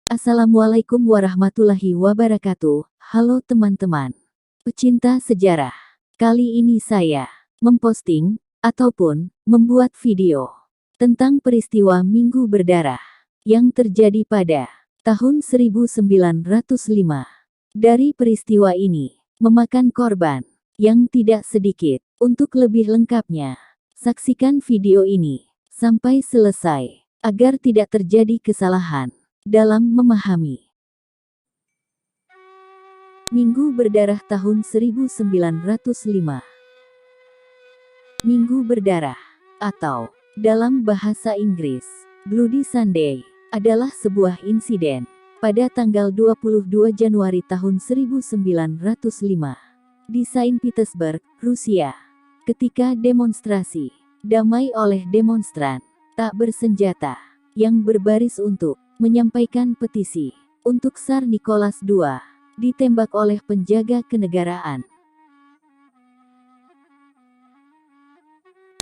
Assalamualaikum warahmatullahi wabarakatuh. Halo teman-teman, pecinta sejarah. Kali ini saya memposting ataupun membuat video tentang peristiwa Minggu Berdarah yang terjadi pada tahun 1905. Dari peristiwa ini memakan korban yang tidak sedikit. Untuk lebih lengkapnya, saksikan video ini sampai selesai agar tidak terjadi kesalahan dalam memahami Minggu Berdarah tahun 1905. Minggu Berdarah, atau dalam bahasa Inggris, Bloody Sunday, adalah sebuah insiden pada tanggal 22 Januari tahun 1905 di Saint Petersburg, Rusia, ketika demonstrasi damai oleh demonstran tak bersenjata yang berbaris untuk menyampaikan petisi untuk Tsar Nicholas II ditembak oleh penjaga kenegaraan.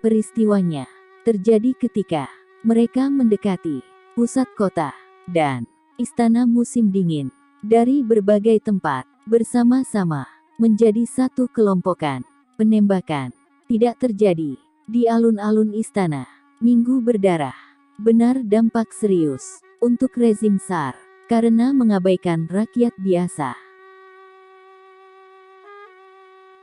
Peristiwanya terjadi ketika mereka mendekati pusat kota dan istana musim dingin. Dari berbagai tempat bersama-sama menjadi satu kelompokan. Penembakan tidak terjadi di alun-alun istana. Minggu Berdarah benar dampak serius untuk rezim Tsar karena mengabaikan rakyat biasa.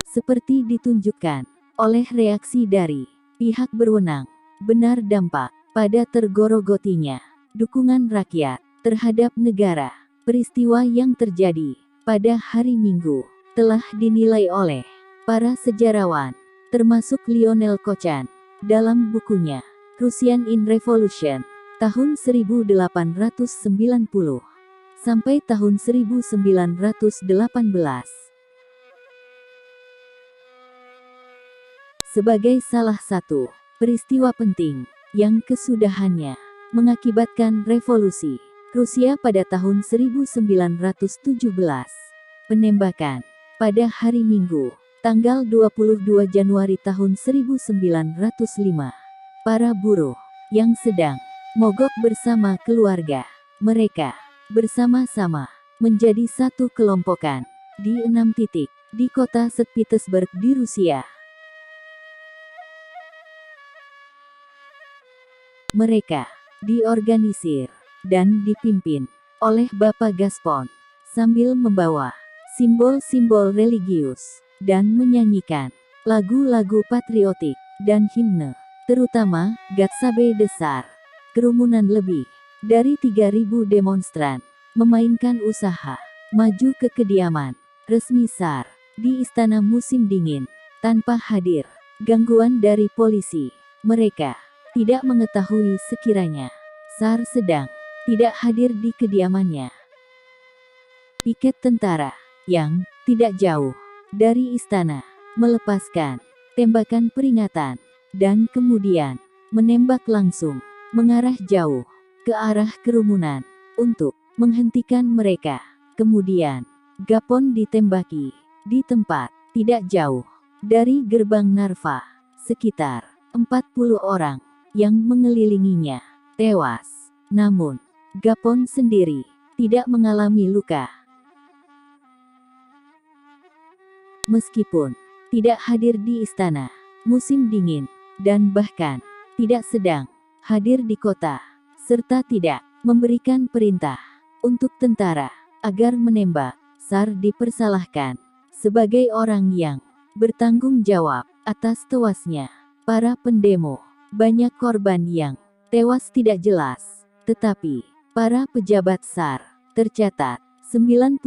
Seperti ditunjukkan oleh reaksi dari pihak berwenang, benar dampak pada tergorogotinya dukungan rakyat terhadap negara. Peristiwa yang terjadi pada hari Minggu telah dinilai oleh para sejarawan, termasuk Lionel Cochan, dalam bukunya Russian in Revolution tahun 1890 sampai tahun 1918. Sebagai salah satu peristiwa penting yang kesudahannya mengakibatkan revolusi Rusia pada tahun 1917. Penembakan pada hari Minggu, tanggal 22 Januari tahun 1905. Para buruh yang sedang mogok bersama keluarga mereka bersama-sama menjadi satu kelompokan di 6 titik di kota St. Petersburg di Rusia. Mereka diorganisir dan dipimpin oleh Bapak Gaspon sambil membawa simbol-simbol religius dan menyanyikan lagu-lagu patriotik dan himne, terutama Gatsabe Desar. Kerumunan lebih dari 3.000 demonstran memainkan usaha maju ke kediaman resmi Tsar di istana musim dingin tanpa hadir gangguan dari polisi. Mereka tidak mengetahui sekiranya Tsar sedang tidak hadir di kediamannya. Piket tentara yang tidak jauh dari istana melepaskan tembakan peringatan dan kemudian menembak langsung mengarah jauh ke arah kerumunan untuk menghentikan mereka. Kemudian Gapon ditembaki di tempat tidak jauh dari gerbang Narva. Sekitar 40 orang yang mengelilinginya tewas, namun Gapon sendiri tidak mengalami luka. Meskipun tidak hadir di istana musim dingin dan bahkan tidak sedang hadir di kota, serta tidak memberikan perintah untuk tentara agar menembak, Tsar dipersalahkan sebagai orang yang bertanggung jawab atas tewasnya para pendemo. Banyak korban yang tewas tidak jelas, tetapi para pejabat Tsar tercatat 96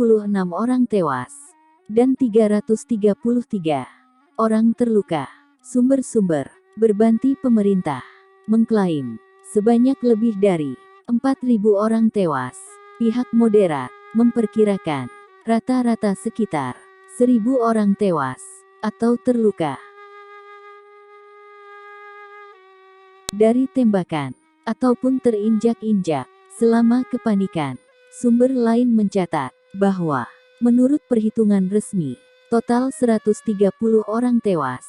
orang tewas dan 333 orang terluka. Sumber-sumber berbanti pemerintah mengklaim sebanyak lebih dari 4.000 orang tewas. Pihak moderat memperkirakan rata-rata sekitar 1.000 orang tewas atau terluka dari tembakan ataupun terinjak-injak selama kepanikan. Sumber lain mencatat bahwa menurut perhitungan resmi, total 130 orang tewas.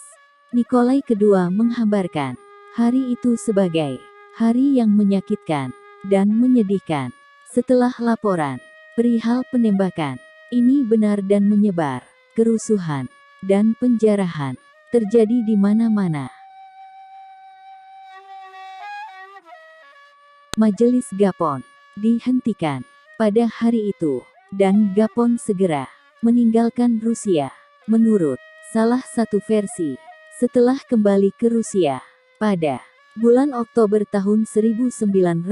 Nikolai II menghambarkan hari itu sebagai hari yang menyakitkan dan menyedihkan. Setelah laporan perihal penembakan ini benar dan menyebar, kerusuhan dan penjarahan terjadi di mana-mana. Majelis Gapon dihentikan pada hari itu, dan Gapon segera meninggalkan Rusia. Menurut salah satu versi, setelah kembali ke Rusia pada bulan Oktober tahun 1905,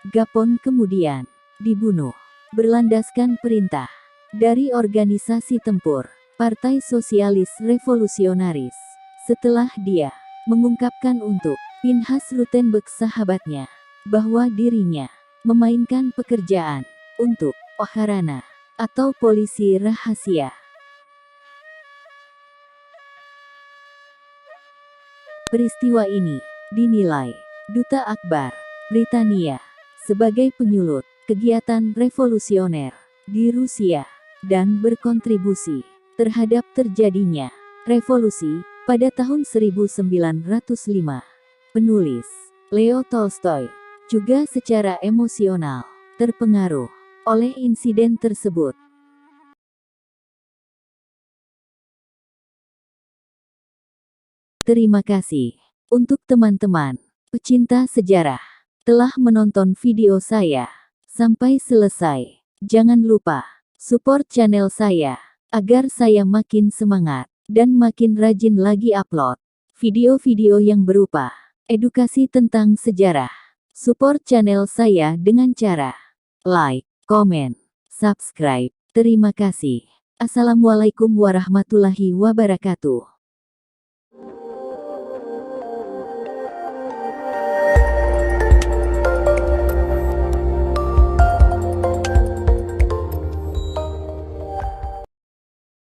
Gapon kemudian dibunuh berlandaskan perintah dari organisasi tempur Partai Sosialis Revolusionaris. Setelah dia mengungkapkan untuk Pinhas Rutenbeck sahabatnya bahwa dirinya memainkan pekerjaan untuk Okharana atau polisi rahasia. Peristiwa ini dinilai Duta Akbar Britania sebagai penyulut kegiatan revolusioner di Rusia dan berkontribusi terhadap terjadinya revolusi pada tahun 1905. Penulis Leo Tolstoy juga secara emosional terpengaruh oleh insiden tersebut. Terima kasih untuk teman-teman pecinta sejarah telah menonton video saya sampai selesai. Jangan lupa support channel saya agar saya makin semangat dan makin rajin lagi upload video-video yang berupa edukasi tentang sejarah. Support channel saya dengan cara like, komen, subscribe. Terima kasih. Assalamualaikum warahmatullahi wabarakatuh.